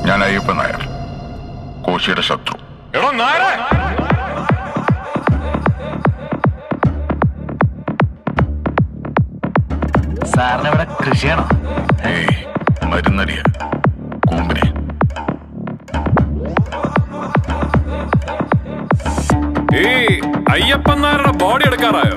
ഞാൻ അയ്യപ്പൻ നായർ, കോശിയുടെ ശത്രു. എടോ നായരെ, സാറിന് ഇവിടെ കൃഷിയാണോ? ഏയ്, മരുന്നടിയ കൂമ്പിനെ. ഈ അയ്യപ്പൻ നായരുടെ ബോഡി എടുക്കാറായോ?